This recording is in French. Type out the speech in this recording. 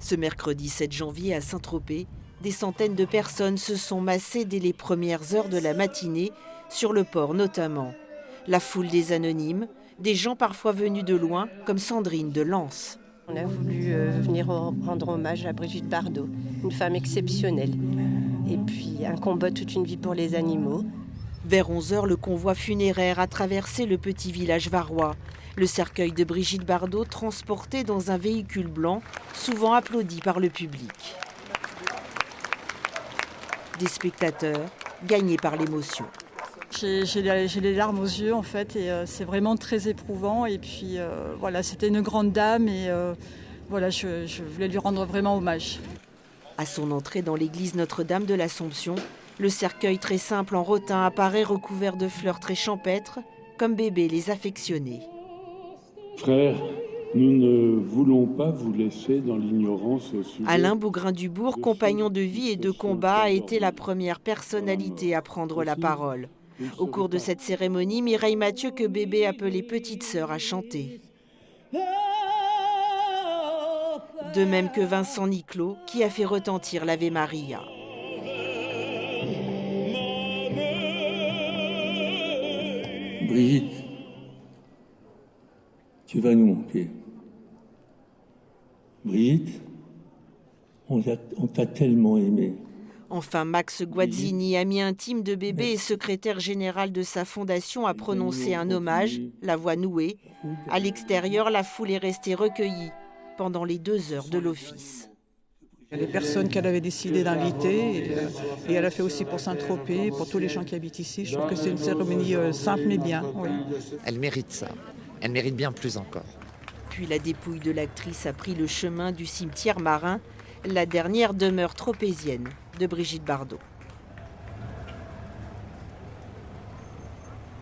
Ce mercredi 7 janvier à Saint-Tropez, des centaines de personnes se sont massées dès les premières heures de la matinée, sur le port notamment. La foule des anonymes, des gens parfois venus de loin, comme Sandrine de Lens. On a voulu venir rendre hommage à Brigitte Bardot, une femme exceptionnelle. Et puis un combat toute une vie pour les animaux. Vers 11 h, le convoi funéraire a traversé le petit village varois. Le cercueil de Brigitte Bardot transporté dans un véhicule blanc, souvent applaudi par le public. Des spectateurs gagnés par l'émotion. J'ai les larmes aux yeux en fait et c'est vraiment très éprouvant. Et puis voilà, c'était une grande dame et voilà, je voulais lui rendre vraiment hommage. À son entrée dans l'église Notre-Dame de l'Assomption, le cercueil très simple en rotin apparaît recouvert de fleurs très champêtres, comme bébé les affectionnait. Frères, nous ne voulons pas vous laisser dans l'ignorance au sujet. Alain Bougrain-Dubourg, compagnon de vie et de combat, a été la première personnalité à prendre la parole. Au cours de cette cérémonie, Mireille Mathieu, que bébé appelait petite sœur, a chanté. De même que Vincent Niclot, qui a fait retentir l'Ave Maria. Brigitte, tu vas nous manquer. Brigitte, on t'a tellement aimé. Enfin, Max Guazzini, ami intime de bébé et secrétaire général de sa fondation, a prononcé un hommage, la voix nouée. À l'extérieur, la foule est restée recueillie pendant les 2 heures de l'office. Il y a des personnes qu'elle avait décidé d'inviter et elle a fait aussi pour Saint-Tropez, pour tous les gens qui habitent ici. Je trouve que c'est une cérémonie simple mais bien. Oui. Elle mérite ça. Elle mérite bien plus encore. Puis la dépouille de l'actrice a pris le chemin du cimetière marin, la dernière demeure tropézienne de Brigitte Bardot.